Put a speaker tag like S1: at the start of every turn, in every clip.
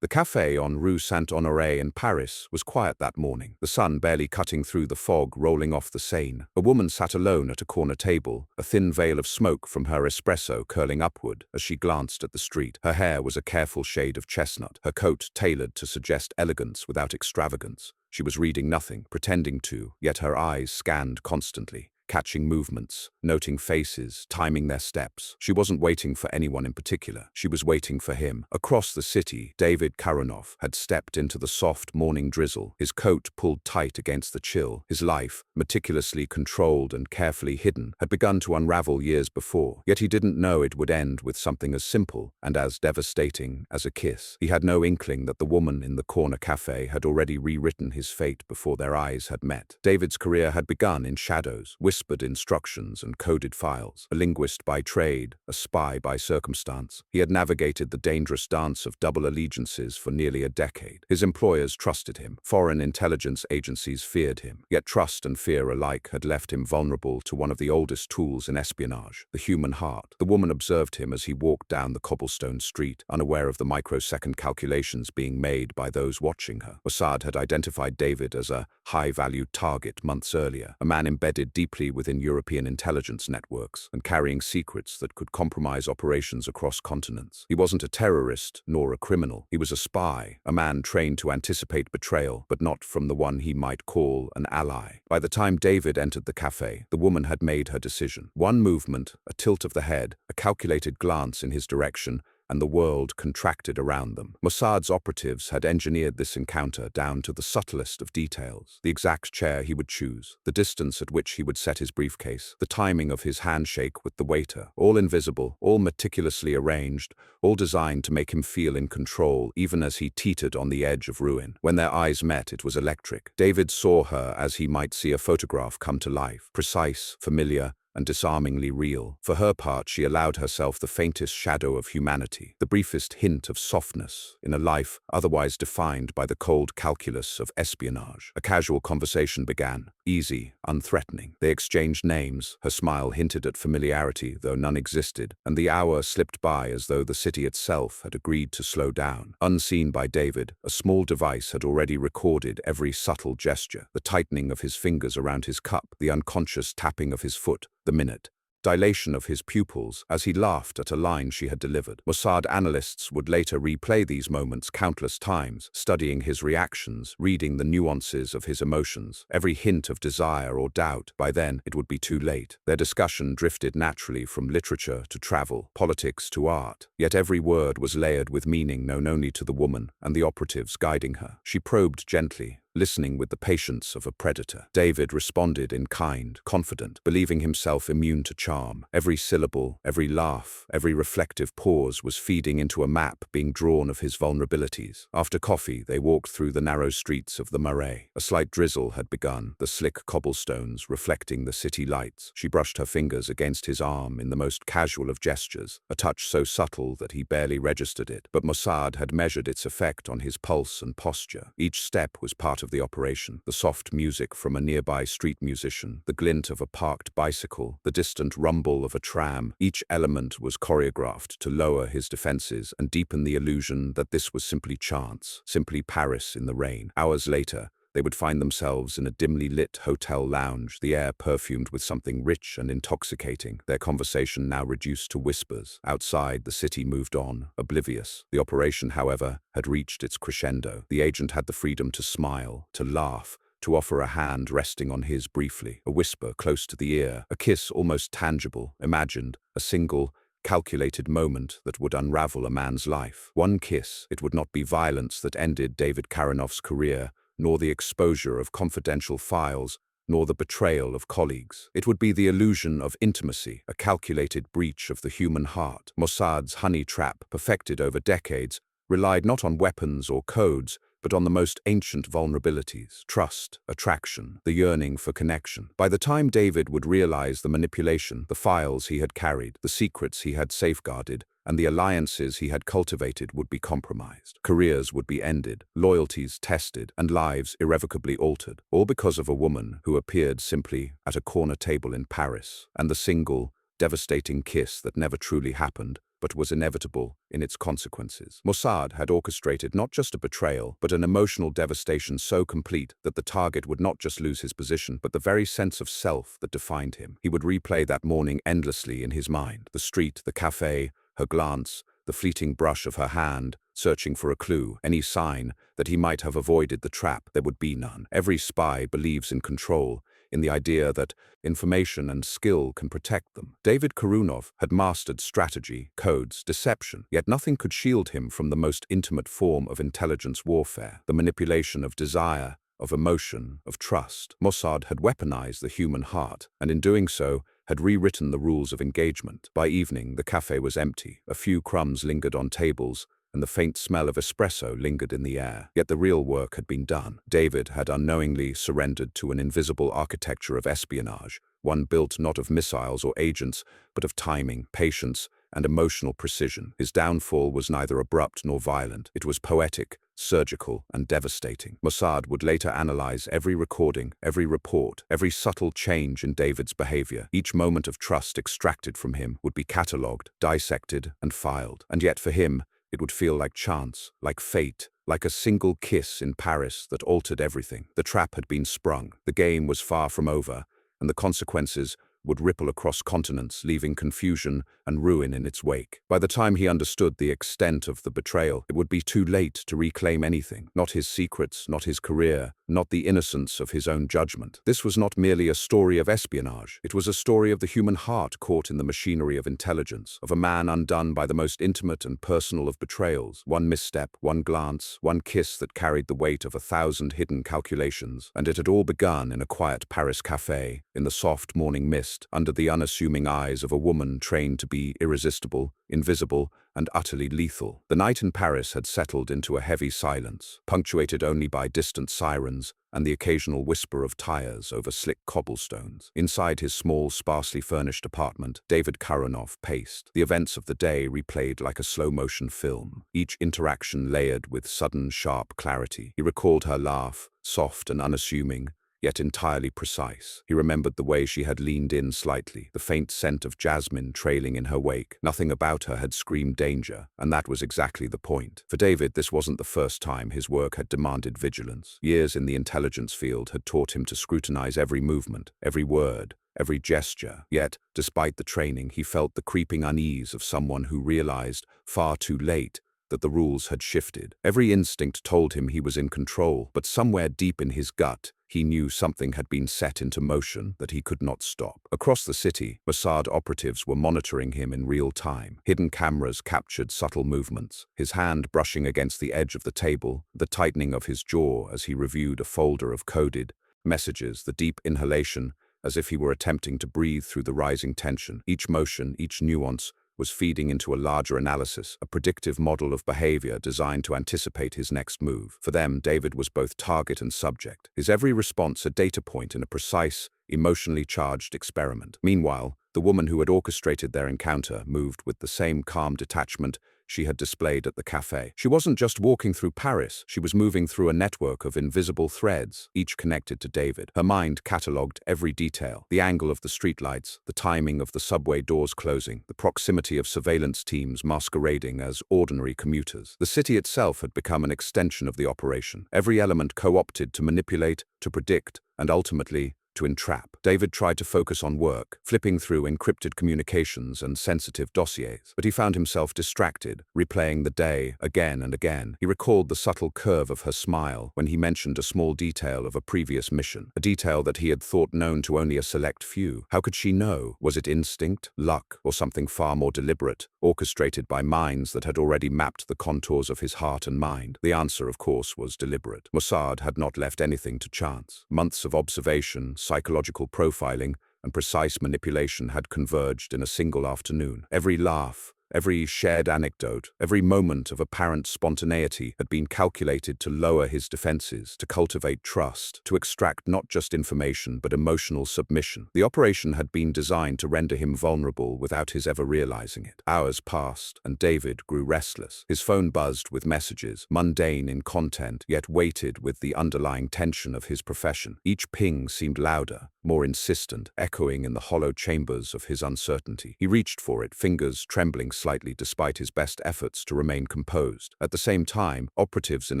S1: The café on Rue Saint-Honoré in Paris was quiet that morning, the sun barely cutting through the fog rolling off the Seine. A woman sat alone at a corner table, a thin veil of smoke from her espresso curling upward as she glanced at the street. Her hair was a careful shade of chestnut, her coat tailored to suggest elegance without extravagance. She was reading nothing, pretending to, yet her eyes scanned constantly, catching movements, noting faces, timing their steps. She wasn't waiting for anyone in particular. She was waiting for him. Across the city, David Karanov had stepped into the soft morning drizzle, his coat pulled tight against the chill. His life, meticulously controlled and carefully hidden, had begun to unravel years before, yet he didn't know it would end with something as simple and as devastating as a kiss. He had no inkling that the woman in the corner cafe had already rewritten his fate before their eyes had met. David's career had begun in shadows, whispered instructions and coded files. A linguist by trade, a spy by circumstance, he had navigated the dangerous dance of double allegiances for nearly a decade. His employers trusted him. Foreign intelligence agencies feared him. Yet trust and fear alike had left him vulnerable to one of the oldest tools in espionage, the human heart. The woman observed him as he walked down the cobblestone street, unaware of the microsecond calculations being made by those watching her. Mossad had identified David as a high-valued target months earlier, a man embedded deeply within European intelligence networks and carrying secrets that could compromise operations across continents. He wasn't a terrorist nor a criminal. He was a spy, a man trained to anticipate betrayal, but not from the one he might call an ally. By the time David entered the cafe, the woman had made her decision. One movement, a tilt of the head, a calculated glance in his direction, and the world contracted around them. Mossad's operatives had engineered this encounter down to the subtlest of details. The exact chair he would choose, the distance at which he would set his briefcase, the timing of his handshake with the waiter, all invisible, all meticulously arranged, all designed to make him feel in control even as he teetered on the edge of ruin. When their eyes met, it was electric. David saw her as he might see a photograph come to life, precise, familiar, and disarmingly real. For her part, she allowed herself the faintest shadow of humanity, the briefest hint of softness in a life otherwise defined by the cold calculus of espionage. A casual conversation began, easy, unthreatening. They exchanged names. Her smile hinted at familiarity, though none existed, and the hour slipped by as though the city itself had agreed to slow down. Unseen by David, a small device had already recorded every subtle gesture, the tightening of his fingers around his cup, the unconscious tapping of his foot, the minute dilation of his pupils as he laughed at a line she had delivered. Mossad analysts would later replay these moments countless times, studying his reactions, reading the nuances of his emotions, every hint of desire or doubt. By then, it would be too late. Their discussion drifted naturally from literature to travel, politics to art. Yet every word was layered with meaning known only to the woman and the operatives guiding her. She probed gently, listening with the patience of a predator. David responded in kind, confident, believing himself immune to charm. Every syllable, every laugh, every reflective pause was feeding into a map being drawn of his vulnerabilities. After coffee, they walked through the narrow streets of the Marais. A slight drizzle had begun, the slick cobblestones reflecting the city lights. She brushed her fingers against his arm in the most casual of gestures, a touch so subtle that he barely registered it. But Mossad had measured its effect on his pulse and posture. Each step was part of the operation, the soft music from a nearby street musician, the glint of a parked bicycle, the distant rumble of a tram. Each element was choreographed to lower his defenses and deepen the illusion that this was simply chance, simply Paris in the rain. Hours later, they would find themselves in a dimly lit hotel lounge, the air perfumed with something rich and intoxicating, their conversation now reduced to whispers. Outside, the city moved on, oblivious. The operation, however, had reached its crescendo. The agent had the freedom to smile, to laugh, to offer a hand resting on his briefly, a whisper close to the ear, a kiss almost tangible, imagined, a single, calculated moment that would unravel a man's life. One kiss. It would not be violence that ended David Karanov's career, nor the exposure of confidential files, nor the betrayal of colleagues. It would be the illusion of intimacy, a calculated breach of the human heart. Mossad's honey trap, perfected over decades, relied not on weapons or codes, but on the most ancient vulnerabilities: trust, attraction, the yearning for connection. By the time David would realize the manipulation, the files he had carried, the secrets he had safeguarded, and the alliances he had cultivated would be compromised. Careers would be ended, loyalties tested, and lives irrevocably altered, all because of a woman who appeared simply at a corner table in Paris, and the single, devastating kiss that never truly happened but was inevitable in its consequences. Mossad had orchestrated not just a betrayal, but an emotional devastation so complete that the target would not just lose his position, but the very sense of self that defined him. He would replay that morning endlessly in his mind. The street, the cafe, her glance, the fleeting brush of her hand, searching for a clue, any sign that he might have avoided the trap. There would be none. Every spy believes in control, in the idea that information and skill can protect them. David Karunov had mastered strategy, codes, deception, yet nothing could shield him from the most intimate form of intelligence warfare, the manipulation of desire, of emotion, of trust. Mossad had weaponized the human heart, and in doing so, had rewritten the rules of engagement. By evening, the cafe was empty. A few crumbs lingered on tables, and the faint smell of espresso lingered in the air. Yet the real work had been done. David had unknowingly surrendered to an invisible architecture of espionage, one built not of missiles or agents, but of timing, patience, and emotional precision. His downfall was neither abrupt nor violent. It was poetic, surgical, and devastating. Mossad would later analyze every recording, every report, every subtle change in David's behavior. Each moment of trust extracted from him would be catalogued, dissected, and filed. And yet for him, it would feel like chance, like fate, like a single kiss in Paris that altered everything. The trap had been sprung, the game was far from over, and the consequences would ripple across continents, leaving confusion and ruin in its wake. By the time he understood the extent of the betrayal, it would be too late to reclaim anything, not his secrets, not his career, not the innocence of his own judgment. This was not merely a story of espionage. It was a story of the human heart caught in the machinery of intelligence, of a man undone by the most intimate and personal of betrayals. One misstep, one glance, one kiss that carried the weight of 1,000 hidden calculations. And it had all begun in a quiet Paris cafe, in the soft morning mist, under the unassuming eyes of a woman trained to be irresistible, invisible, and utterly lethal. The night in Paris had settled into a heavy silence, punctuated only by distant sirens and the occasional whisper of tires over slick cobblestones. Inside his small, sparsely furnished apartment, David Karunov paced. The events of the day replayed like a slow-motion film, each interaction layered with sudden, sharp clarity. He recalled her laugh, soft and unassuming, yet entirely precise. He remembered the way she had leaned in slightly, the faint scent of jasmine trailing in her wake. Nothing about her had screamed danger, and that was exactly the point. For David, this wasn't the first time his work had demanded vigilance. Years in the intelligence field had taught him to scrutinize every movement, every word, every gesture. Yet, despite the training, he felt the creeping unease of someone who realized, far too late, that the rules had shifted. Every instinct told him he was in control, but somewhere deep in his gut, he knew something had been set into motion that he could not stop. Across the city, Mossad operatives were monitoring him in real time. Hidden cameras captured subtle movements, his hand brushing against the edge of the table, the tightening of his jaw as he reviewed a folder of coded messages, the deep inhalation, as if he were attempting to breathe through the rising tension. Each motion, each nuance, was feeding into a larger analysis, a predictive model of behavior designed to anticipate his next move. For them, David was both target and subject, his every response a data point in a precise, emotionally charged experiment. Meanwhile, the woman who had orchestrated their encounter moved with the same calm detachment she had displayed at the cafe. She wasn't just walking through Paris, she was moving through a network of invisible threads, each connected to David. Her mind catalogued every detail, the angle of the streetlights, the timing of the subway doors closing, the proximity of surveillance teams masquerading as ordinary commuters. The city itself had become an extension of the operation, every element co-opted to manipulate, to predict, and ultimately, to entrap. David tried to focus on work, flipping through encrypted communications and sensitive dossiers, but he found himself distracted, replaying the day again and again. He recalled the subtle curve of her smile when he mentioned a small detail of a previous mission, a detail that he had thought known to only a select few. How could she know? Was it instinct, luck, or something far more deliberate, orchestrated by minds that had already mapped the contours of his heart and mind? The answer, of course, was deliberate. Mossad had not left anything to chance. Months of observation, psychological profiling, and precise manipulation had converged in a single afternoon. Every laugh, every shared anecdote, every moment of apparent spontaneity had been calculated to lower his defenses, to cultivate trust, to extract not just information but emotional submission. The operation had been designed to render him vulnerable without his ever realizing it. Hours passed, and David grew restless. His phone buzzed with messages, mundane in content, yet weighted with the underlying tension of his profession. Each ping seemed louder, more insistent, echoing in the hollow chambers of his uncertainty. He reached for it, fingers trembling slightly despite his best efforts to remain composed. At the same time, operatives in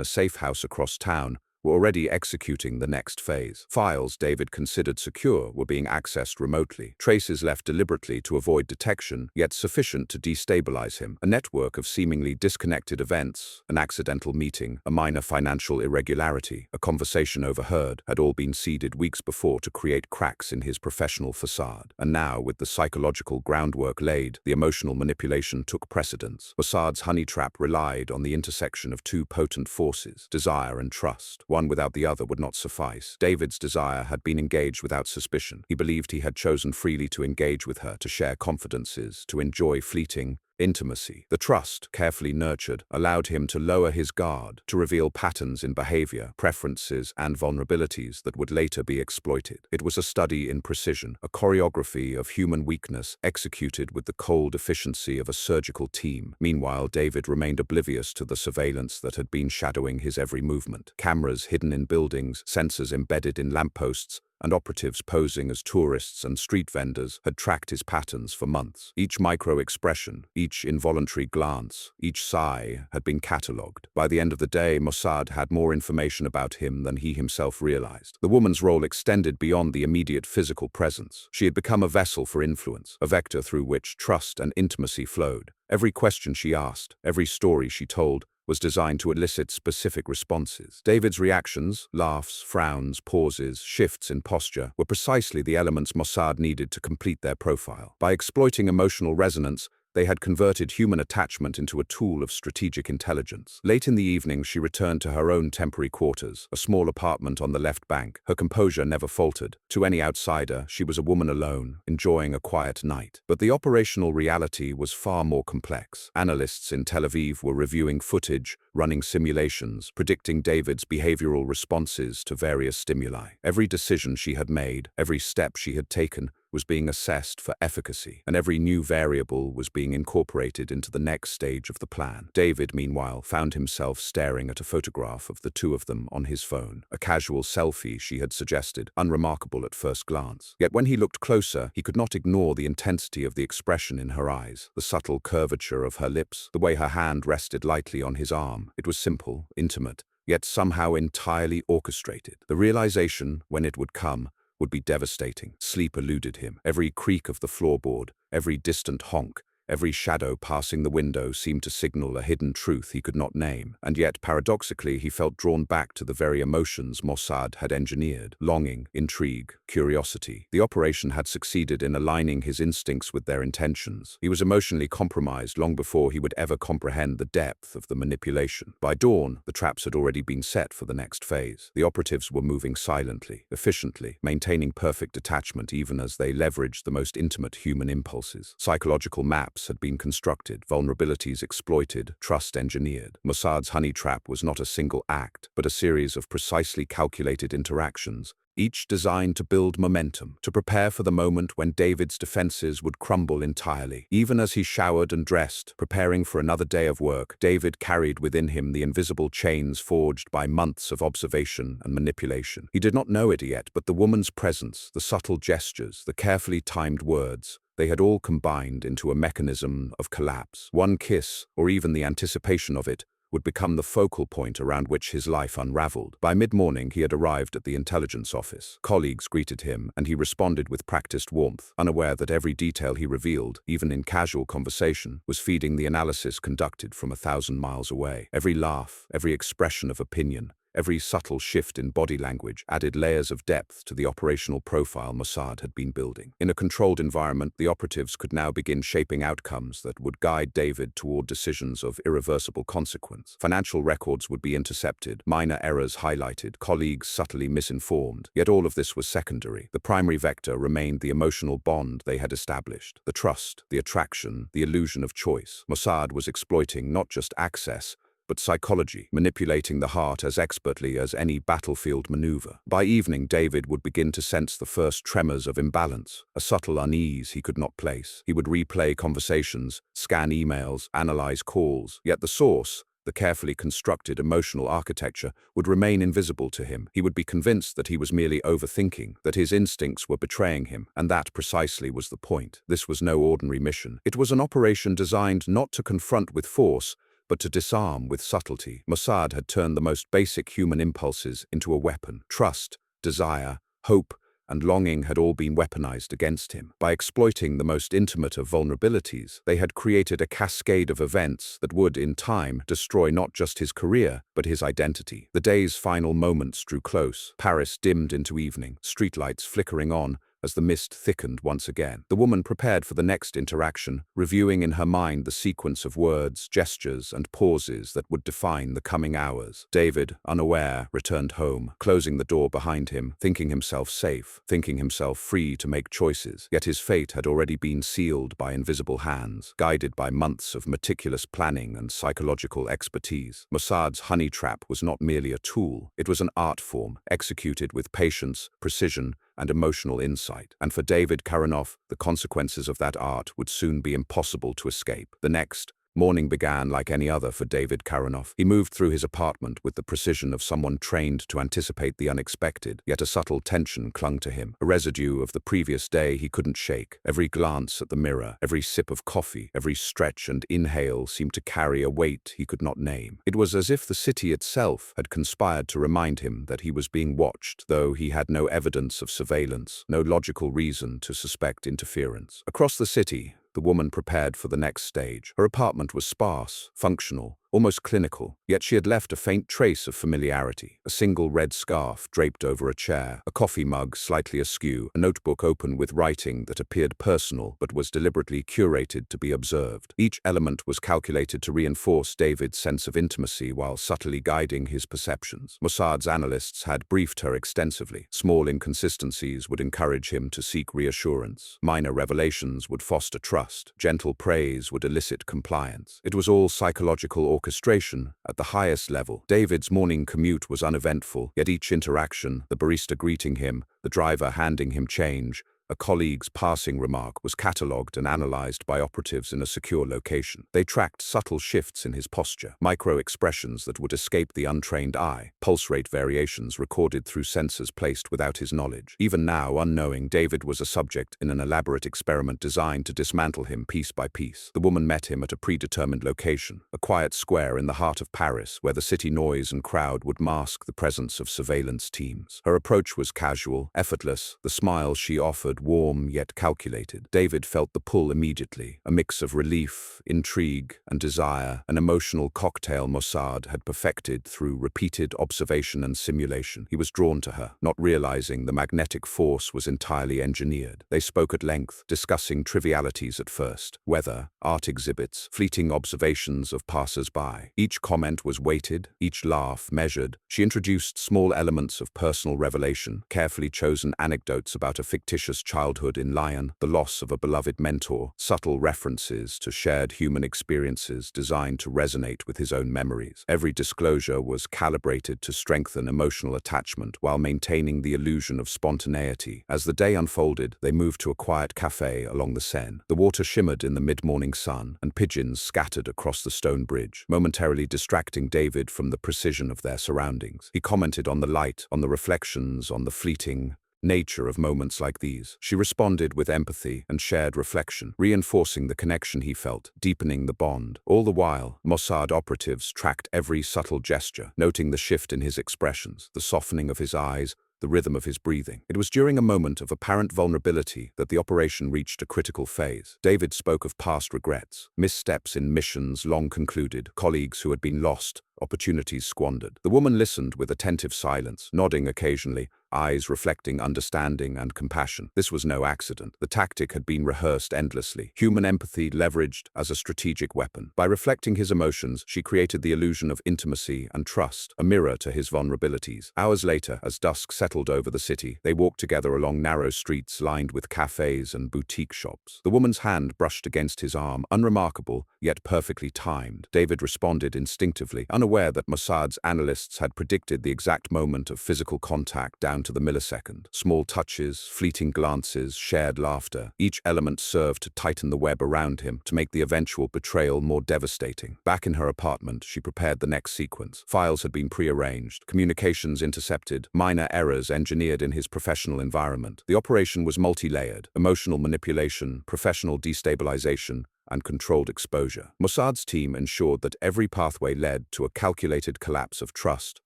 S1: a safe house across town were already executing the next phase. Files David considered secure were being accessed remotely, traces left deliberately to avoid detection, yet sufficient to destabilize him. A network of seemingly disconnected events, an accidental meeting, a minor financial irregularity, a conversation overheard, had all been seeded weeks before to create cracks in his professional facade. And now, with the psychological groundwork laid, the emotional manipulation took precedence. Mossad's honey trap relied on the intersection of two potent forces, desire and trust. One without the other would not suffice. David's desire had been engaged without suspicion. He believed he had chosen freely to engage with her, to share confidences, to enjoy fleeting intimacy. The trust, carefully nurtured, allowed him to lower his guard, to reveal patterns in behavior, preferences, and vulnerabilities that would later be exploited. It was a study in precision, a choreography of human weakness executed with the cold efficiency of a surgical team. Meanwhile, David remained oblivious to the surveillance that had been shadowing his every movement. Cameras hidden in buildings, sensors embedded in lampposts, and operatives posing as tourists and street vendors had tracked his patterns for months. Each micro-expression, each involuntary glance, each sigh had been catalogued. By the end of the day, Mossad had more information about him than he himself realized. The woman's role extended beyond the immediate physical presence. She had become a vessel for influence, a vector through which trust and intimacy flowed. Every question she asked, every story she told, was designed to elicit specific responses. David's reactions, laughs, frowns, pauses, shifts in posture, were precisely the elements Mossad needed to complete their profile. By exploiting emotional resonance, they had converted human attachment into a tool of strategic intelligence. Late in the evening, she returned to her own temporary quarters, a small apartment on the left bank. Her composure never faltered. To any outsider, she was a woman alone, enjoying a quiet night. But the operational reality was far more complex. Analysts in Tel Aviv were reviewing footage, running simulations, predicting David's behavioral responses to various stimuli. Every decision she had made, every step she had taken, was being assessed for efficacy, and every new variable was being incorporated into the next stage of the plan. David, meanwhile, found himself staring at a photograph of the two of them on his phone, a casual selfie she had suggested, unremarkable at first glance. Yet when he looked closer, he could not ignore the intensity of the expression in her eyes, the subtle curvature of her lips, the way her hand rested lightly on his arm. It was simple, intimate, yet somehow entirely orchestrated. The realization, when it would come, would be devastating. Sleep eluded him. Every creak of the floorboard, every distant honk, every shadow passing the window seemed to signal a hidden truth he could not name. And yet, paradoxically, he felt drawn back to the very emotions Mossad had engineered: longing, intrigue, curiosity. The operation had succeeded in aligning his instincts with their intentions. He was emotionally compromised long before he would ever comprehend the depth of the manipulation. By dawn, the traps had already been set for the next phase. The operatives were moving silently, efficiently, maintaining perfect detachment even as they leveraged the most intimate human impulses. Psychological maps had been constructed, vulnerabilities exploited, trust engineered. Mossad's honey trap was not a single act, but a series of precisely calculated interactions, each designed to build momentum, to prepare for the moment when David's defenses would crumble entirely. Even as he showered and dressed, preparing for another day of work, David carried within him the invisible chains forged by months of observation and manipulation. He did not know it yet, but the woman's presence, the subtle gestures, the carefully timed words, they had all combined into a mechanism of collapse. One kiss, or even the anticipation of it, would become the focal point around which his life unraveled. By mid-morning, he had arrived at the intelligence office. Colleagues greeted him, and he responded with practiced warmth, unaware that every detail he revealed, even in casual conversation, was feeding the analysis conducted from 1,000 miles away. Every laugh, every expression of opinion, every subtle shift in body language added layers of depth to the operational profile Mossad had been building. In a controlled environment, the operatives could now begin shaping outcomes that would guide David toward decisions of irreversible consequence. Financial records would be intercepted, minor errors highlighted, colleagues subtly misinformed. Yet all of this was secondary. The primary vector remained the emotional bond they had established, the trust, the attraction, the illusion of choice. Mossad was exploiting not just access, but psychology, manipulating the heart as expertly as any battlefield maneuver. By evening, David would begin to sense the first tremors of imbalance, a subtle unease he could not place. He would replay conversations, scan emails, analyze calls, yet the source, the carefully constructed emotional architecture, would remain invisible to him. He would be convinced that he was merely overthinking, that his instincts were betraying him, and that precisely was the point. This was no ordinary mission. It was an operation designed not to confront with force, but to disarm with subtlety. Mossad had turned the most basic human impulses into a weapon. Trust, desire, hope, and longing had all been weaponized against him. By exploiting the most intimate of vulnerabilities, they had created a cascade of events that would, in time, destroy not just his career, but his identity. The day's final moments drew close. Paris dimmed into evening, streetlights flickering on, as the mist thickened once again. The woman prepared for the next interaction, reviewing in her mind the sequence of words, gestures, and pauses that would define the coming hours. David, unaware, returned home, closing the door behind him, thinking himself safe, thinking himself free to make choices. Yet his fate had already been sealed by invisible hands, guided by months of meticulous planning and psychological expertise. Mossad's honey trap was not merely a tool, it was an art form, executed with patience, precision, and emotional insight. And for David Karanoff, the consequences of that art would soon be impossible to escape. The next morning began like any other for David Karanoff. He moved through his apartment with the precision of someone trained to anticipate the unexpected, yet a subtle tension clung to him, a residue of the previous day he couldn't shake. Every glance at the mirror, every sip of coffee, every stretch and inhale seemed to carry a weight he could not name. It was as if the city itself had conspired to remind him that he was being watched, though he had no evidence of surveillance, no logical reason to suspect interference. Across the city, the woman prepared for the next stage. Her apartment was sparse, functional, almost clinical, yet she had left a faint trace of familiarity. A single red scarf draped over a chair, a coffee mug slightly askew, a notebook open with writing that appeared personal but was deliberately curated to be observed. Each element was calculated to reinforce David's sense of intimacy while subtly guiding his perceptions. Mossad's analysts had briefed her extensively. Small inconsistencies would encourage him to seek reassurance. Minor revelations would foster trust. Gentle praise would elicit compliance. It was all psychological orchestration at the highest level. David's morning commute was uneventful, yet each interaction, the barista greeting him, the driver handing him change, a colleague's passing remark, was catalogued and analyzed by operatives in a secure location. They tracked subtle shifts in his posture, micro-expressions that would escape the untrained eye, pulse rate variations recorded through sensors placed without his knowledge. Even now, unknowing, David was a subject in an elaborate experiment designed to dismantle him piece by piece. The woman met him at a predetermined location, a quiet square in the heart of Paris, where the city noise and crowd would mask the presence of surveillance teams. Her approach was casual, effortless, the smile she offered warm yet calculated. David felt the pull immediately, a mix of relief, intrigue, and desire, an emotional cocktail Mossad had perfected through repeated observation and simulation. He was drawn to her, not realizing the magnetic force was entirely engineered. They spoke at length, discussing trivialities at first: weather, art exhibits, fleeting observations of passers-by. Each comment was weighted, each laugh measured. She introduced small elements of personal revelation, carefully chosen anecdotes about a fictitious childhood in Lyon, the loss of a beloved mentor, subtle references to shared human experiences designed to resonate with his own memories. Every disclosure was calibrated to strengthen emotional attachment while maintaining the illusion of spontaneity. As the day unfolded, they moved to a quiet cafe along the Seine. The water shimmered in the mid-morning sun, and pigeons scattered across the stone bridge, momentarily distracting David from the precision of their surroundings. He commented on the light, on the reflections, on the fleeting nature of moments like these. She responded with empathy and shared reflection, reinforcing the connection he felt, deepening the bond. All the while, Mossad operatives tracked every subtle gesture, noting the shift in his expressions, the softening of his eyes, the rhythm of his breathing. It was during a moment of apparent vulnerability that the operation reached a critical phase. David spoke of past regrets, missteps in missions long concluded, colleagues who had been lost, opportunities squandered. The woman listened with attentive silence, nodding occasionally, eyes reflecting understanding and compassion. This was no accident. The tactic had been rehearsed endlessly, human empathy leveraged as a strategic weapon. By reflecting his emotions, she created the illusion of intimacy and trust, a mirror to his vulnerabilities. Hours later, as dusk settled over the city, they walked together along narrow streets lined with cafes and boutique shops. The woman's hand brushed against his arm, unremarkable, yet perfectly timed. David responded instinctively, unaware unaware that Mossad's analysts had predicted the exact moment of physical contact down to the millisecond. Small touches, fleeting glances, shared laughter, each element served to tighten the web around him, to make the eventual betrayal more devastating. Back in her apartment, she prepared the next sequence. Files had been prearranged, communications intercepted, minor errors engineered in his professional environment. The operation was multi-layered: emotional manipulation, professional destabilization, and controlled exposure. Mossad's team ensured that every pathway led to a calculated collapse of trust,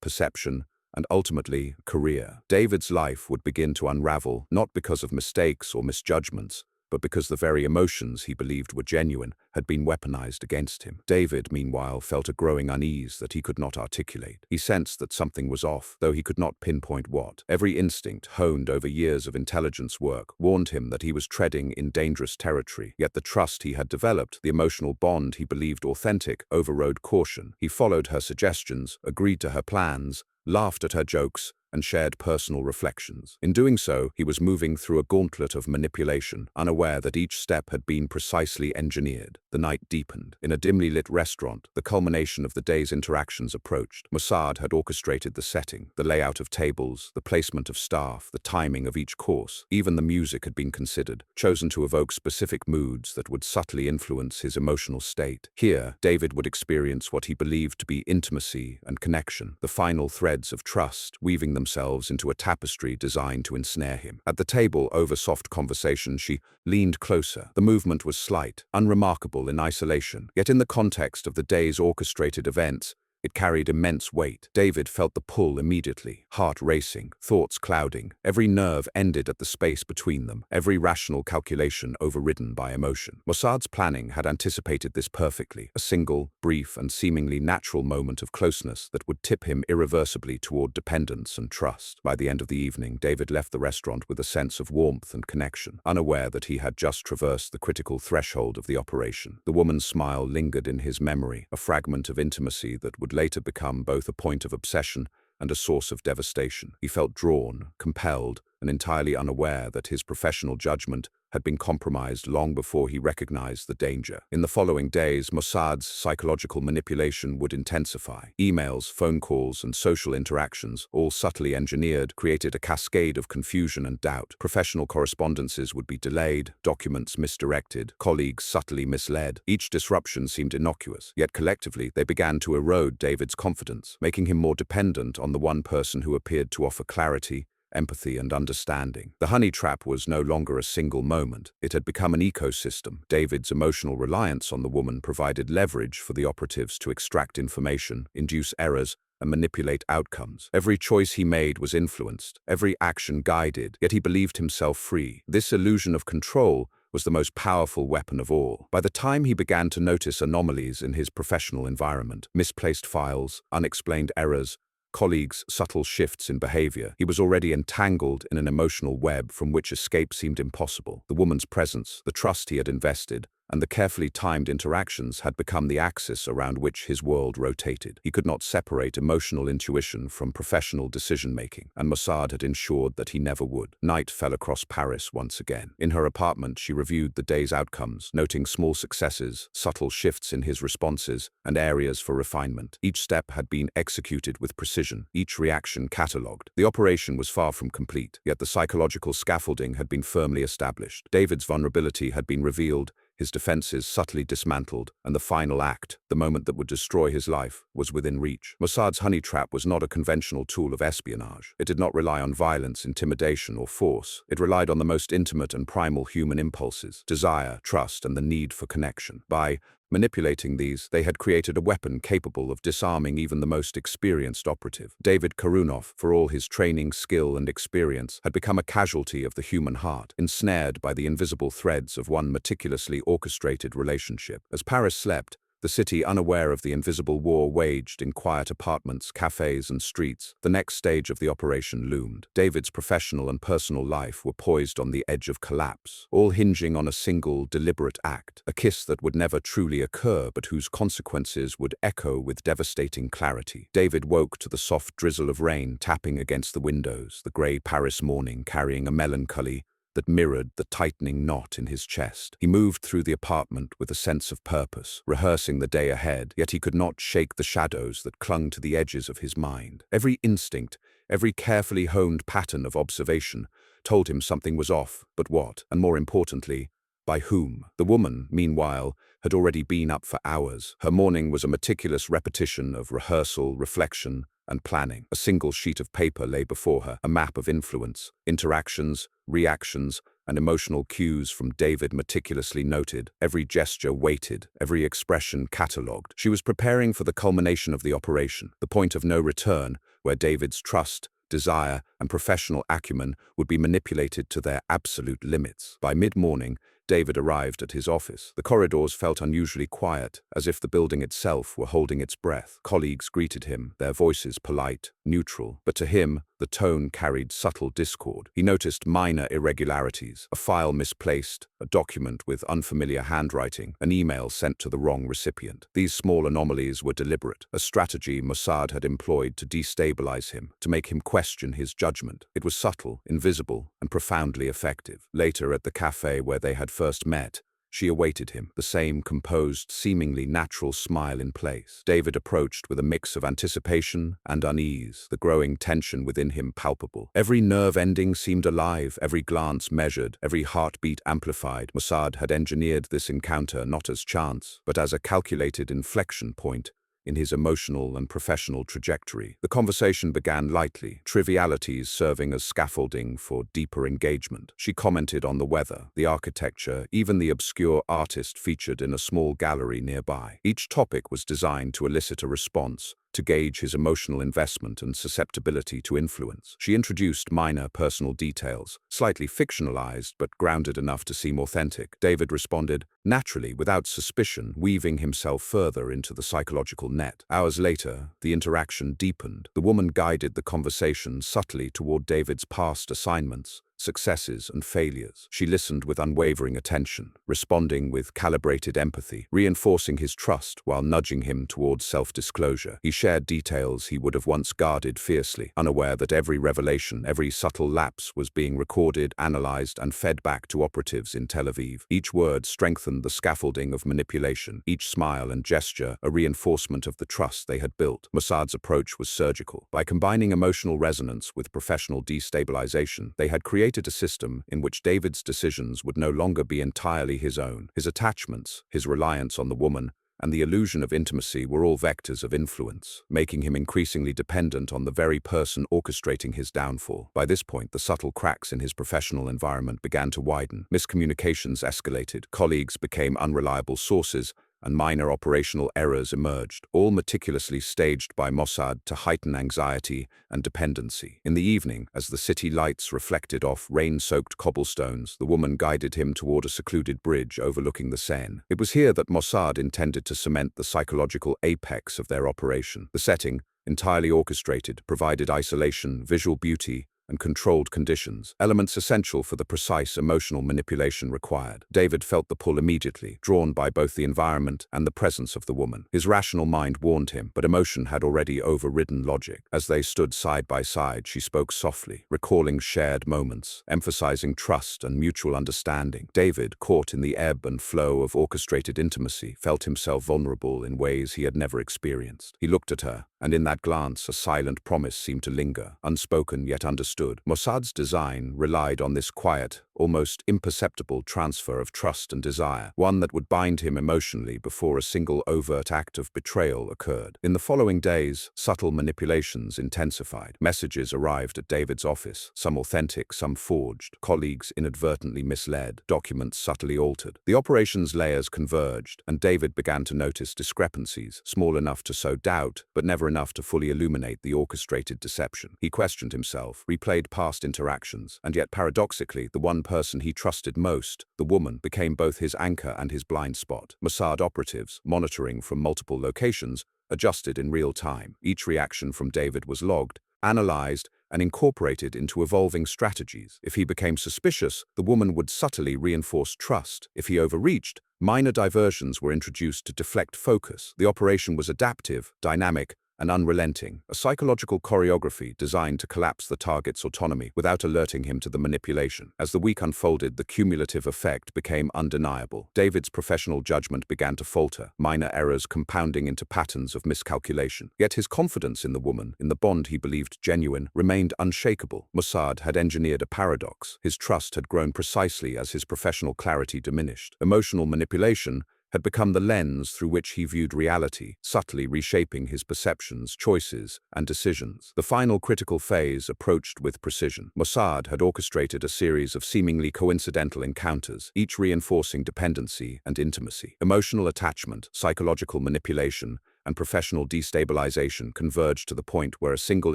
S1: perception, and ultimately, career. David's life would begin to unravel, not because of mistakes or misjudgments, but because the very emotions he believed were genuine had been weaponized against him. David, meanwhile, felt a growing unease that he could not articulate. He sensed that something was off, though he could not pinpoint what. Every instinct, honed over years of intelligence work, warned him that he was treading in dangerous territory. Yet the trust he had developed, the emotional bond he believed authentic, overrode caution. He followed her suggestions, agreed to her plans, laughed at her jokes, and shared personal reflections. In doing so, he was moving through a gauntlet of manipulation, unaware that each step had been precisely engineered. The night deepened. In a dimly lit restaurant, the culmination of the day's interactions approached. Mossad had orchestrated the setting, the layout of tables, the placement of staff, the timing of each course. Even the music had been considered, chosen to evoke specific moods that would subtly influence his emotional state. Here, David would experience what he believed to be intimacy and connection, the final threads of trust, weaving themselves into a tapestry designed to ensnare him. At the table, over soft conversation, she leaned closer. The movement was slight, unremarkable in isolation, yet in the context of the day's orchestrated events, it carried immense weight. David felt the pull immediately, heart racing, thoughts clouding. Every nerve ended at the space between them, every rational calculation overridden by emotion. Mossad's planning had anticipated this perfectly, a single, brief, and seemingly natural moment of closeness that would tip him irreversibly toward dependence and trust. By the end of the evening, David left the restaurant with a sense of warmth and connection, unaware that he had just traversed the critical threshold of the operation. The woman's smile lingered in his memory, a fragment of intimacy that would later become both a point of obsession and a source of devastation. He felt drawn, compelled, and entirely unaware that his professional judgment had been compromised long before he recognized the danger. In the following days, Mossad's psychological manipulation would intensify. Emails, phone calls, and social interactions, all subtly engineered, created a cascade of confusion and doubt. Professional correspondences would be delayed, documents misdirected, colleagues subtly misled. Each disruption seemed innocuous, yet collectively they began to erode David's confidence, making him more dependent on the one person who appeared to offer clarity, empathy, and understanding. The honey trap was no longer a single moment. It had become an ecosystem. David's emotional reliance on the woman provided leverage for the operatives to extract information, induce errors, and manipulate outcomes. Every choice he made was influenced, every action guided, yet he believed himself free. This illusion of control was the most powerful weapon of all. By the time he began to notice anomalies in his professional environment, misplaced files, unexplained errors, colleagues' subtle shifts in behavior, he was already entangled in an emotional web from which escape seemed impossible. The woman's presence, the trust he had invested, and the carefully timed interactions had become the axis around which his world rotated. He could not separate emotional intuition from professional decision-making, and Mossad had ensured that he never would. Night fell across Paris once again. In her apartment, she reviewed the day's outcomes, noting small successes, subtle shifts in his responses, and areas for refinement. Each step had been executed with precision, each reaction catalogued. The operation was far from complete, yet the psychological scaffolding had been firmly established. David's vulnerability had been revealed, his defenses subtly dismantled, and the final act, the moment that would destroy his life, was within reach. Mossad's honey trap was not a conventional tool of espionage. It did not rely on violence, intimidation, or force. It relied on the most intimate and primal human impulses: desire, trust, and the need for connection. By manipulating these, they had created a weapon capable of disarming even the most experienced operative. David Karunov, for all his training, skill, and experience, had become a casualty of the human heart, ensnared by the invisible threads of one meticulously orchestrated relationship. As Paris slept, the city, unaware of the invisible war waged in quiet apartments, cafes, and streets, the next stage of the operation loomed. David's professional and personal life were poised on the edge of collapse, all hinging on a single, deliberate act, a kiss that would never truly occur but whose consequences would echo with devastating clarity. David woke to the soft drizzle of rain tapping against the windows, the grey Paris morning carrying a melancholy, that mirrored the tightening knot in his chest. He moved through the apartment with a sense of purpose, rehearsing the day ahead, yet he could not shake the shadows that clung to the edges of his mind. Every instinct, every carefully honed pattern of observation told him something was off, but what, and more importantly, by whom? The woman, meanwhile, had already been up for hours. Her morning was a meticulous repetition of rehearsal, reflection, and planning. A single sheet of paper lay before her, a map of influence, interactions, reactions, and emotional cues from David meticulously noted, every gesture weighted, every expression catalogued. She was preparing for the culmination of the operation, the point of no return, where David's trust, desire, and professional acumen would be manipulated to their absolute limits. By mid-morning, David arrived at his office. The corridors felt unusually quiet, as if the building itself were holding its breath. Colleagues greeted him, their voices polite, neutral, but to him, the tone carried subtle discord. He noticed minor irregularities, a file misplaced, a document with unfamiliar handwriting, an email sent to the wrong recipient. These small anomalies were deliberate, a strategy Mossad had employed to destabilize him, to make him question his judgment. It was subtle, invisible, and profoundly effective. Later, at the cafe where they had first met, she awaited him, the same composed, seemingly natural smile in place. David approached with a mix of anticipation and unease, the growing tension within him palpable. Every nerve ending seemed alive, every glance measured, every heartbeat amplified. Mossad had engineered this encounter not as chance, but as a calculated inflection point in his emotional and professional trajectory. The conversation began lightly, trivialities serving as scaffolding for deeper engagement. She commented on the weather, the architecture, even the obscure artist featured in a small gallery nearby. Each topic was designed to elicit a response, to gauge his emotional investment and susceptibility to influence. She introduced minor personal details, slightly fictionalized but grounded enough to seem authentic. David responded naturally, without suspicion, weaving himself further into the psychological net. Hours later, the interaction deepened. The woman guided the conversation subtly toward David's past assignments, successes and failures. She listened with unwavering attention, responding with calibrated empathy, reinforcing his trust while nudging him towards self-disclosure. He shared details he would have once guarded fiercely, unaware that every revelation, every subtle lapse was being recorded, analyzed, and fed back to operatives in Tel Aviv. Each word strengthened the scaffolding of manipulation, each smile and gesture a reinforcement of the trust they had built. Mossad's approach was surgical. By combining emotional resonance with professional destabilization, they had created a system in which David's decisions would no longer be entirely his own. His attachments, his reliance on the woman, and the illusion of intimacy were all vectors of influence, making him increasingly dependent on the very person orchestrating his downfall. By this point, the subtle cracks in his professional environment began to widen. Miscommunications escalated, colleagues became unreliable sources, and minor operational errors emerged, all meticulously staged by Mossad to heighten anxiety and dependency. In the evening, as the city lights reflected off rain-soaked cobblestones, the woman guided him toward a secluded bridge overlooking the Seine. It was here that Mossad intended to cement the psychological apex of their operation. The setting, entirely orchestrated, provided isolation, visual beauty, and controlled conditions, elements essential for the precise emotional manipulation required. David felt the pull immediately, drawn by both the environment and the presence of the woman. His rational mind warned him, but emotion had already overridden logic. As they stood side by side, she spoke softly, recalling shared moments, emphasizing trust and mutual understanding. David, caught in the ebb and flow of orchestrated intimacy, felt himself vulnerable in ways he had never experienced. He looked at her, and in that glance a silent promise seemed to linger, unspoken yet understood. Mossad's design relied on this quiet, almost imperceptible transfer of trust and desire, one that would bind him emotionally before a single overt act of betrayal occurred. In the following days, subtle manipulations intensified. Messages arrived at David's office, some authentic, some forged, colleagues inadvertently misled, documents subtly altered. The operation's layers converged, and David began to notice discrepancies, small enough to sow doubt, but never enough to fully illuminate the orchestrated deception. He questioned himself, replayed past interactions, and yet paradoxically, the one person he trusted most, the woman, became both his anchor and his blind spot. Mossad operatives, monitoring from multiple locations, adjusted in real time. Each reaction from David was logged, analyzed, and incorporated into evolving strategies. If he became suspicious, the woman would subtly reinforce trust. If he overreached, minor diversions were introduced to deflect focus. The operation was adaptive, dynamic, and unrelenting, a psychological choreography designed to collapse the target's autonomy without alerting him to the manipulation. As the week unfolded, the cumulative effect became undeniable. David's professional judgment began to falter, minor errors compounding into patterns of miscalculation. Yet his confidence in the woman, in the bond he believed genuine, remained unshakable. Mossad had engineered a paradox. His trust had grown precisely as his professional clarity diminished. Emotional manipulation had become the lens through which he viewed reality, subtly reshaping his perceptions, choices, and decisions. The final critical phase approached with precision. Mossad had orchestrated a series of seemingly coincidental encounters, each reinforcing dependency and intimacy. Emotional attachment, psychological manipulation, and professional destabilization converged to the point where a single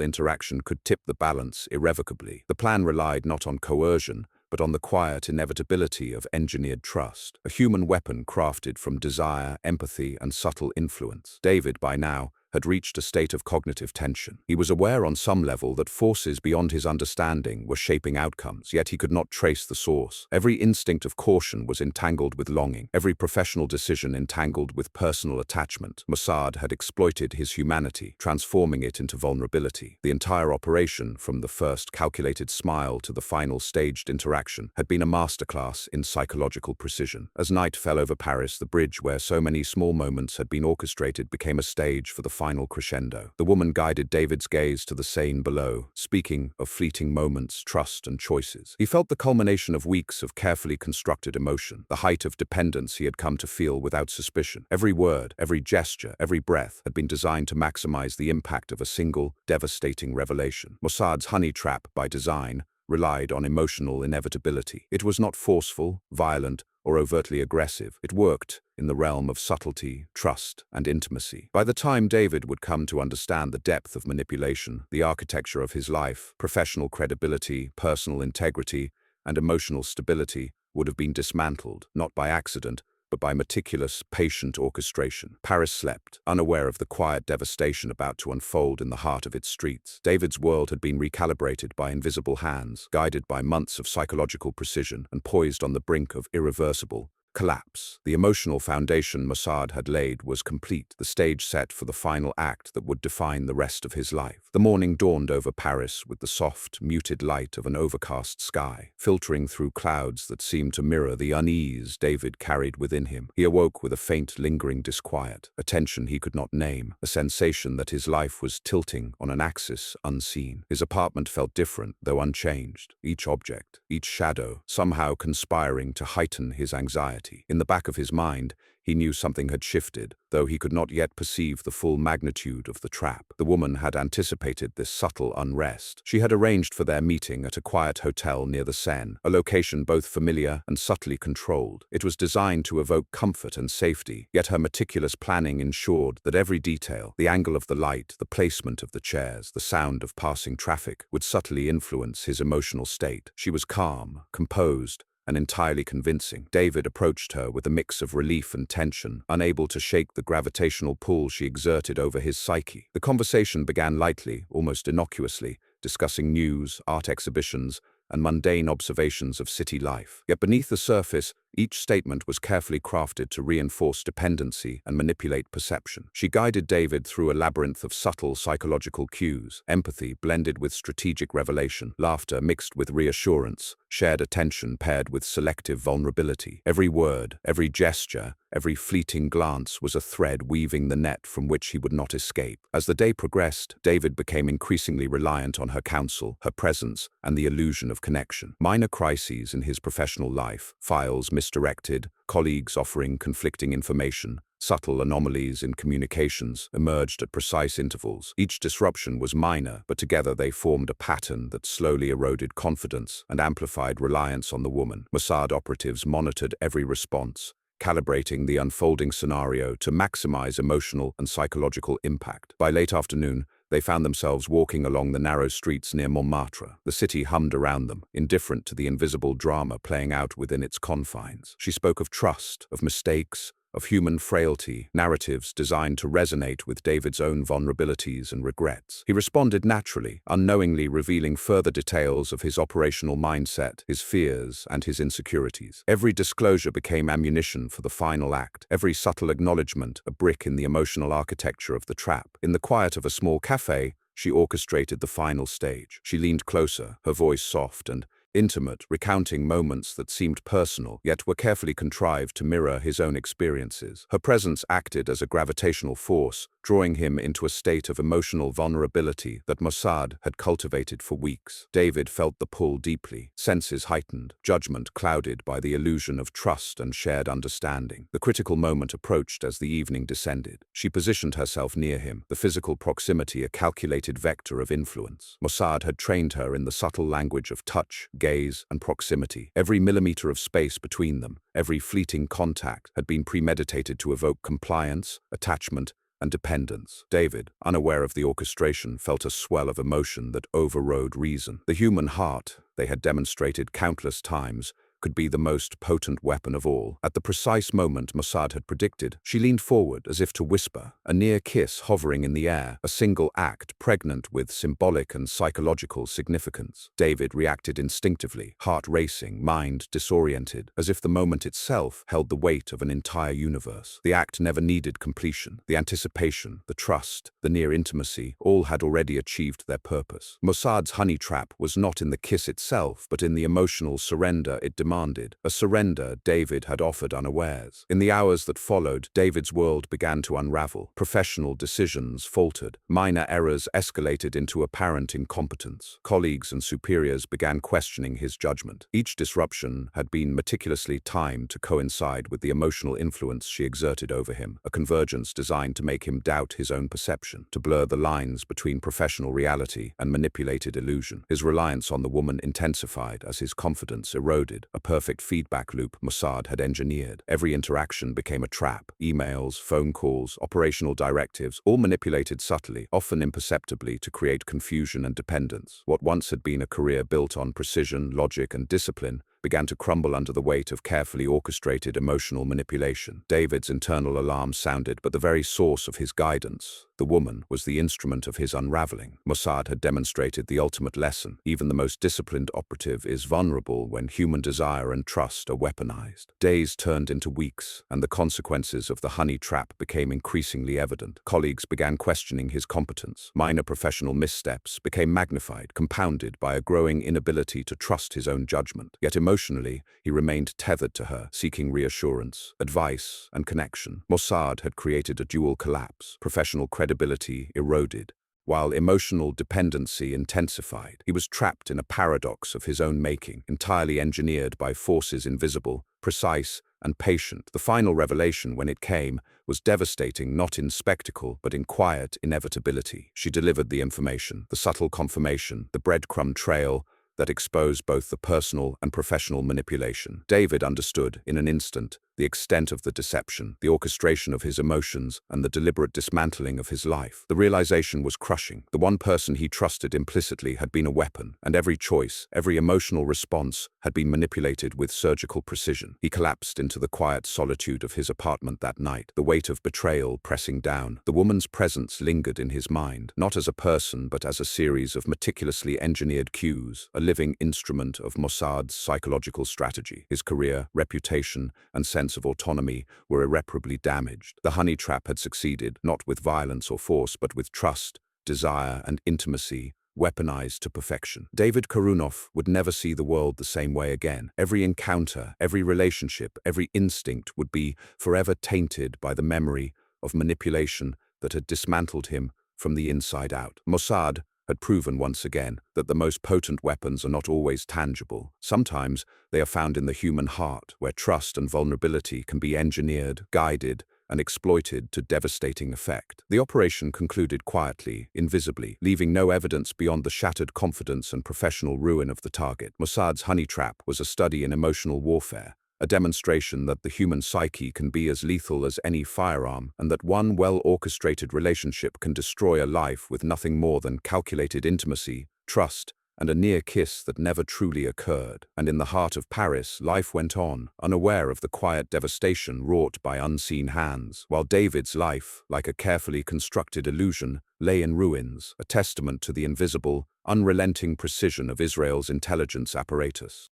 S1: interaction could tip the balance irrevocably. The plan relied not on coercion, but on the quiet inevitability of engineered trust, a human weapon crafted from desire, empathy, and subtle influence. David, by now, had reached a state of cognitive tension. He was aware on some level that forces beyond his understanding were shaping outcomes, yet he could not trace the source. Every instinct of caution was entangled with longing, every professional decision entangled with personal attachment. Mossad had exploited his humanity, transforming it into vulnerability. The entire operation, from the first calculated smile to the final staged interaction, had been a masterclass in psychological precision. As night fell over Paris, the bridge where so many small moments had been orchestrated became a stage for the final crescendo. The woman guided David's gaze to the Seine below, speaking of fleeting moments, trust, and choices. He felt the culmination of weeks of carefully constructed emotion, the height of dependence he had come to feel without suspicion. Every word, every gesture, every breath had been designed to maximize the impact of a single, devastating revelation. Mossad's honey trap, by design, relied on emotional inevitability. It was not forceful, violent, or overtly aggressive. It worked in the realm of subtlety, trust, and intimacy. By the time David would come to understand the depth of manipulation, the architecture of his life, professional credibility, personal integrity, and emotional stability would have been dismantled, not by accident, but by meticulous, patient orchestration. Paris slept, unaware of the quiet devastation about to unfold in the heart of its streets. David's world had been recalibrated by invisible hands, guided by months of psychological precision, and poised on the brink of irreversible collapse. The emotional foundation Mossad had laid was complete, the stage set for the final act that would define the rest of his life. The morning dawned over Paris with the soft, muted light of an overcast sky, filtering through clouds that seemed to mirror the unease David carried within him. He awoke with a faint, lingering disquiet, a tension he could not name, a sensation that his life was tilting on an axis unseen. His apartment felt different, though unchanged, each object, each shadow, somehow conspiring to heighten his anxiety. In the back of his mind, he knew something had shifted, though he could not yet perceive the full magnitude of the trap. The woman had anticipated this subtle unrest. She had arranged for their meeting at a quiet hotel near the Seine, a location both familiar and subtly controlled. It was designed to evoke comfort and safety, yet her meticulous planning ensured that every detail, the angle of the light, the placement of the chairs, the sound of passing traffic, would subtly influence his emotional state. She was calm, composed, and entirely convincing. David approached her with a mix of relief and tension, unable to shake the gravitational pull she exerted over his psyche. The conversation began lightly, almost innocuously, discussing news, art exhibitions, and mundane observations of city life. Yet beneath the surface, each statement was carefully crafted to reinforce dependency and manipulate perception. She guided David through a labyrinth of subtle psychological cues, empathy blended with strategic revelation, laughter mixed with reassurance, shared attention paired with selective vulnerability. Every word, every gesture, every fleeting glance was a thread weaving the net from which he would not escape. As the day progressed, David became increasingly reliant on her counsel, her presence, and the illusion of connection. Minor crises in his professional life, files misdirected, colleagues offering conflicting information, subtle anomalies in communications emerged at precise intervals. Each disruption was minor, but together they formed a pattern that slowly eroded confidence and amplified reliance on the woman. Mossad operatives monitored every response, calibrating the unfolding scenario to maximize emotional and psychological impact. By late afternoon, they found themselves walking along the narrow streets near Montmartre. The city hummed around them, indifferent to the invisible drama playing out within its confines. She spoke of trust, of mistakes, of human frailty, narratives designed to resonate with David's own vulnerabilities and regrets. He responded naturally, unknowingly revealing further details of his operational mindset, his fears, and his insecurities. Every disclosure became ammunition for the final act, every subtle acknowledgement a brick in the emotional architecture of the trap. In the quiet of a small cafe, she orchestrated the final stage. She leaned closer, her voice soft and intimate, recounting moments that seemed personal, yet were carefully contrived to mirror his own experiences. Her presence acted as a gravitational force, drawing him into a state of emotional vulnerability that Mossad had cultivated for weeks. David felt the pull deeply, senses heightened, judgment clouded by the illusion of trust and shared understanding. The critical moment approached as the evening descended. She positioned herself near him, the physical proximity a calculated vector of influence. Mossad had trained her in the subtle language of touch, gaze, and proximity. Every millimeter of space between them, every fleeting contact, had been premeditated to evoke compliance, attachment, and dependence. David, unaware of the orchestration, felt a swell of emotion that overrode reason. The human heart, they had demonstrated countless times, could be the most potent weapon of all. At the precise moment Mossad had predicted, she leaned forward as if to whisper, a near kiss hovering in the air, a single act pregnant with symbolic and psychological significance. David reacted instinctively, heart racing, mind disoriented, as if the moment itself held the weight of an entire universe. The act never needed completion. The anticipation, the trust, the near intimacy, all had already achieved their purpose. Mossad's honey trap was not in the kiss itself, but in the emotional surrender it demanded, a surrender David had offered unawares. In the hours that followed, David's world began to unravel. Professional decisions faltered. Minor errors escalated into apparent incompetence. Colleagues and superiors began questioning his judgment. Each disruption had been meticulously timed to coincide with the emotional influence she exerted over him, a convergence designed to make him doubt his own perception, to blur the lines between professional reality and manipulated illusion. His reliance on the woman intensified as his confidence eroded. A perfect feedback loop Mossad had engineered. Every interaction became a trap. Emails, phone calls, operational directives, all manipulated subtly, often imperceptibly, to create confusion and dependence. What once had been a career built on precision, logic, and discipline began to crumble under the weight of carefully orchestrated emotional manipulation. David's internal alarm sounded, but the very source of his guidance, the woman, was the instrument of his unraveling. Mossad had demonstrated the ultimate lesson. Even the most disciplined operative is vulnerable when human desire and trust are weaponized. Days turned into weeks, and the consequences of the honey trap became increasingly evident. Colleagues began questioning his competence. Minor professional missteps became magnified, compounded by a growing inability to trust his own judgment. Yet emotionally, he remained tethered to her, seeking reassurance, advice, and connection. Mossad had created a dual collapse. Professional credibility eroded, while emotional dependency intensified. He was trapped in a paradox of his own making, entirely engineered by forces invisible, precise, and patient. The final revelation, when it came, was devastating, not in spectacle, but in quiet inevitability. She delivered the information, the subtle confirmation, the breadcrumb trail that exposed both the personal and professional manipulation. David understood, in an instant, the extent of the deception, the orchestration of his emotions, and the deliberate dismantling of his life. The realization was crushing. The one person he trusted implicitly had been a weapon, and every choice, every emotional response had been manipulated with surgical precision. He collapsed into the quiet solitude of his apartment that night, the weight of betrayal pressing down. The woman's presence lingered in his mind, not as a person but as a series of meticulously engineered cues, a living instrument of Mossad's psychological strategy. His career, reputation, and sense of autonomy were irreparably damaged. The honey trap had succeeded, not with violence or force, but with trust, desire, and intimacy, weaponized to perfection. David Karunov would never see the world the same way again. Every encounter, every relationship, every instinct would be forever tainted by the memory of manipulation that had dismantled him from the inside out. Mossad had proven once again that the most potent weapons are not always tangible. Sometimes they are found in the human heart, where trust and vulnerability can be engineered, guided, and exploited to devastating effect. The operation concluded quietly, invisibly, leaving no evidence beyond the shattered confidence and professional ruin of the target. Mossad's honey trap was a study in emotional warfare, a demonstration that the human psyche can be as lethal as any firearm, and that one well-orchestrated relationship can destroy a life with nothing more than calculated intimacy, trust, and a near kiss that never truly occurred. And in the heart of Paris, life went on, unaware of the quiet devastation wrought by unseen hands, while David's life, like a carefully constructed illusion, lay in ruins, a testament to the invisible, unrelenting precision of Israel's intelligence apparatus.